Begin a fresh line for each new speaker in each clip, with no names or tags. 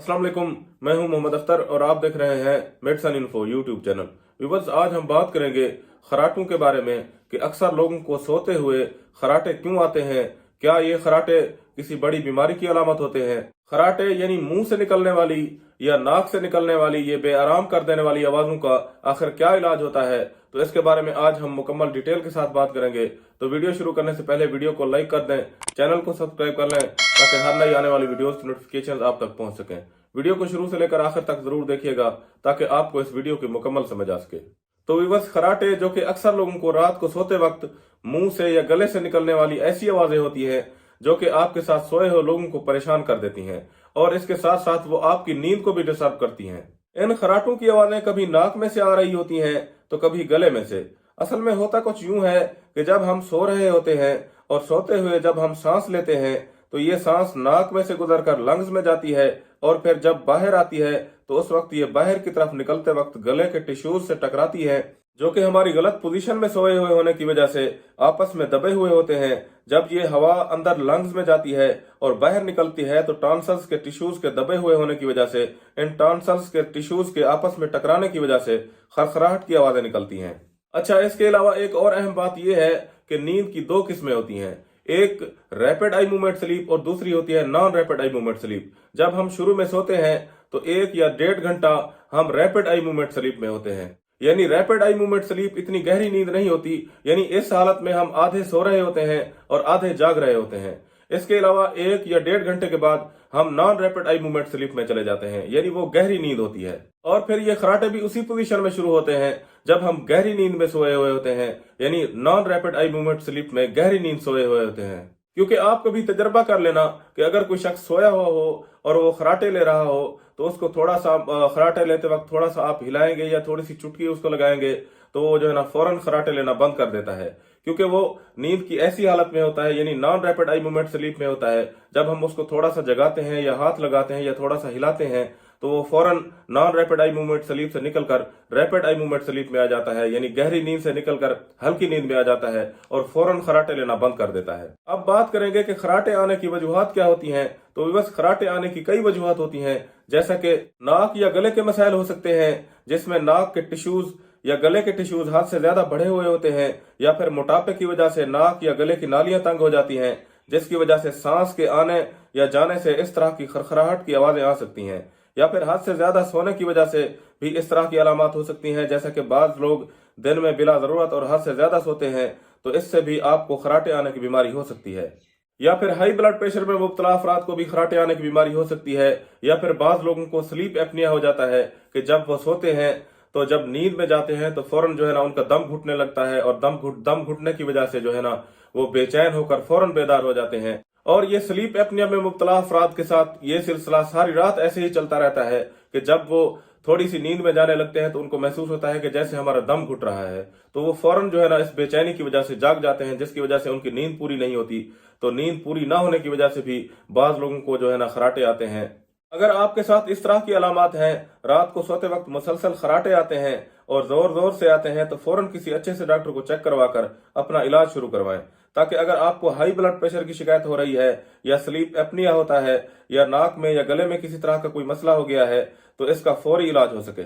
अस्सलाम वालेकुम, मैं हूं मोहम्मद अख्तर और आप देख रहे हैं medicine info YouTube channel. Viewers, आज हम बात करेंगे खराटों के बारे में कि अक्सर लोगों को सोते हुए खराटे क्यों आते हैं। क्या ये खराटे किसी बड़ी बीमारी की अलामत होते हैं? खराटे यानी मुंह से निकलने वाली या नाक से निकलने वाली ये बेआराम कर देने वाली आवाज़ों का आखिर क्या इलाज होता है, तो इसके बारे में आज हम मुकम्मल डिटेल के साथ बात करेंगे। तो वीडियो शुरू करने से पहले वीडियो को लाइक कर दें, चैनल को सब्सक्राइब कर लें ताकि हर नई आने वाली वीडियोस की नोटिफिकेशन आप तक पहुंच सकें। वीडियो को शुरू से लेकर आखिर तक जरूर देखिएगा ताकि आपको इस वीडियो की मुकम्मल समझ आ सके। तो व्यूअर्स, खराटे जो कि अक्सर लोगों को रात को सोते वक्त मुंह से या गले से निकलने वाली ऐसी आवाजें होती हैं जो कि आपके साथ सोए हुए लोगों को परेशान कर देती हैं और इसके साथ साथ वो आपकी नींद को भी डिस्टर्ब करती हैं। इन खराटों की आवाजें कभी नाक में से आ रही होती हैं तो कभी गले में से। असल में होता कुछ यूं है कि जब हम सो रहे होते हैं और सोते हुए जब हम सांस लेते हैं तो ये सांस नाक में से गुजरकर लंग्स में जाती है और फिर जब बाहर आती है तो उस वक्त ये बाहर की तरफ निकलते वक्त गले के टिश्यूज से टकराती है, जो कि हमारी गलत पोजीशन में सोए हुए होने की वजह से आपस में दबे हुए होते हैं। जब ये हवा अंदर लंग्स में जाती है और बाहर निकलती है तो टॉन्सल्स के टिश्यूज के दबे हुए होने की वजह से इन टॉन्सल्स के टिश्यूज के आपस में टकराने की वजह से खरखराहट की आवाजें निकलती हैं। अच्छा, इसके अलावा एक और अहम बात यह है कि नींद की दो किस्में होती हैं, एक रैपिड आई मूवमेंट स्लीप और दूसरी होती है non rapid eye movement sleep. जब हम शुरू में सोते हैं तो 1 या 1.5 घंटा हम रैपिड आई मूवमेंट स्लीप में होते हैं। यानी रैपिड आई मूवमेंट स्लीप इतनी गहरी नींद नहीं होती, यानी इस हालत में हम आधे सो रहे होते हैं और आधे जाग रहे होते हैं। इसके अलावा 1 या 1.5 घंटे के बाद हम non rapid eye movement sleep में चले जाते हैं, यानी वो गहरी नींद होती है। और फिर ये खराटे भी उसी पोजीशन में शुरू होते हैं जब हम गहरी नींद में सोए हुए होते हैं, यानी non rapid eye movement sleep में गहरी नींद सोए हुए होते हैं। क्योंकि आप कभी तजर्बा कर लेना कि अगर कोई शख्स सोया हुआ हो और वो खराटे ले रहा हो तो उसको थोड़ा सा खराटे लेते वक्त थोड़ा सा आप हिलाएंगे या थोड़ी सी चुटकी उसको लगाएंगे तो वो जो है ना फौरन खराटे लेना बंद कर देता है, क्योंकि वो नींद की ऐसी हालत में होता है, यानी non rapid eye movement sleep में होता है। जब हम उसको थोड़ा सा जगाते हैं या हाथ लगाते हैं या थोड़ा सा हिलाते हैं तो वो फौरन non rapid eye movement sleep से निकलकर रैपिड आई मूवमेंट स्लीप में आ जाता है, यानी गहरी नींद से निकलकर हल्की नींद में आ जाता है और फौरन खराटे लेना बंद कर देता है। अब बात करेंगे कि खराटे आने की वजूहात क्या होती हैं। तो बस खराटे आने की कई वजूहात होती हैं, जैसा कि नाक या गले के मसाइल हो सकते हैं जिसमें नाक के टिश्यूज या गले के टिश्यूज हाथ से ज्यादा बढ़े हुए होते हैं, या फिर मोटापे की वजह से नाक या गले की नालियां तंग हो जाती हैं जिसकी वजह से सांस के आने या जाने से इस तरह की खरखराहट की आवाजें आ सकती हैं, या फिर हद से ज्यादा सोने की वजह से भी इस तरह की अलामत हो सकती हैं, जैसा कि बाज लोग दिन में बिला जरूरत और हद से ज्यादा सोते हैं तो इससे भी आपको खराटे आने की बीमारी हो सकती है। या फिर हाई ब्लड प्रेशर में मुब्तला अफराद को भी खराटे आने की बीमारी हो सकती है। या फिर बाज लोगों को स्लीप एपनिया हो जाता है कि जब वो सोते हैं तो जब नींद में जाते हैं तो फौरन जो है ना उनका दम घुटने लगता है और दम घुटने की वजह से जो है ना वो बेचैन होकर फौरन बेदार हो जाते हैं। और ये स्लीप एपनिया में मुब्तला अफराद के साथ ये सिलसिला सारी रात ऐसे ही चलता रहता है कि जब वो थोड़ी सी नींद में जाने लगते हैं तो उनको महसूस होता है कि जैसे हमारा दम घुट रहा है, तो वो फौरन जो है ना इस बेचैनी की वजह से जाग जाते हैं, जिसकी वजह से उनकी नींद पूरी नहीं होती। तो नींद पूरी ना होने की वजह से भी बाज लोगों को जो है ना खराटे आते हैं। अगर आपके साथ इस तरह की अलामत हैं, रात को सोते वक्त मुसलसल खराटे आते हैं और जोर जोर से आते हैं, तो फौरन किसी अच्छे से डॉक्टर को चेक करवाकर अपना इलाज शुरू करवाएं, ताकि अगर आपको हाई ब्लड प्रेशर की शिकायत हो रही है या स्लीप एपनिया होता है या नाक में या गले में किसी तरह का कोई मसला हो गया है तो इसका फौरी इलाज हो सके।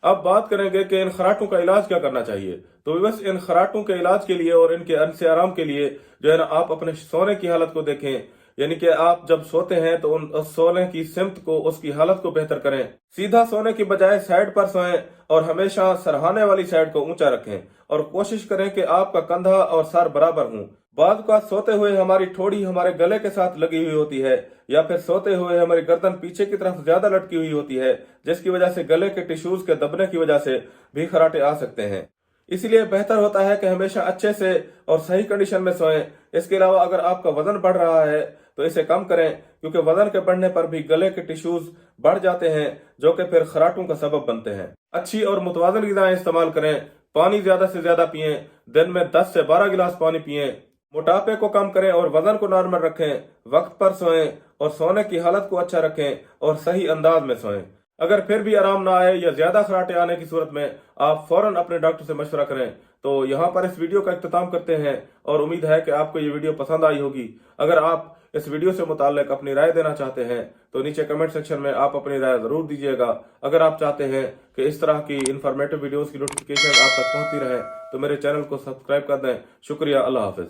अब बात करेंगे कि इन खराटों का इलाज क्या करना चाहिए। तो बस इन खराटों के इलाज के लिए और इनके अनसे आराम के लिए जो है ना आप अपने सोने की हालत को देखें, यानी कि आप जब सोते हैं तो उस सोने की सिमत को, उसकी हालत को बेहतर करें। सीधा सोने की बजाय साइड पर सोएं और हमेशा सरहाने वाली साइड को ऊंचा रखें और कोशिश करें कि आपका कंधा और सर बराबर हों। बाद का सोते हुए हमारी ठोड़ी हमारे गले के साथ लगी हुई होती है, या फिर सोते हुए हमारी गर्दन पीछे की तरफ ज्यादा लटकी हुई होती है, जिसकी वजह से गले के टिश्यूज के दबने की वजह से भी खराटे आ सकते हैं। इसलिए बेहतर होता है कि हमेशा अच्छे से और सही कंडीशन में सोएं। इसके अलावा अगर आपका वजन बढ़ रहा है तो इसे कम करें, क्योंकि वजन के बढ़ने पर भी गले के टिश्यूज बढ़ जाते हैं जो कि फिर खराटों का सबब बनते हैं। अच्छी और मुतवाज़िन ग़िज़ाएं इस्तेमाल करें, पानी ज्यादा से ज्यादा पिएं, दिन में 10 से 12 गिलास पानी पिएं, मोटापे को कम करें और वजन को नॉर्मल रखें, वक्त पर सोएं और सोने की हालत को अच्छा रखें और सही अंदाज में सोएं। अगर फिर भी आराम ना आए या ज्यादा खराटे आने की सूरत में आप फौरन अपने डॉक्टर से मशवरा करें। तो यहाँ पर इस वीडियो का इख्तिताम करते हैं और उम्मीद है कि आपको ये वीडियो पसंद आई होगी। अगर आप इस वीडियो से मुताल्लिक अपनी राय देना चाहते हैं तो नीचे कमेंट सेक्शन में आप अपनी राय जरूर दीजिएगा। अगर आप चाहते हैं कि इस तरह की इंफॉर्मेटिव वीडियोस की नोटिफिकेशन आप तक पहुंचती रहे तो मेरे चैनल को सब्सक्राइब कर दें। शुक्रिया। अल्लाह हाफिज।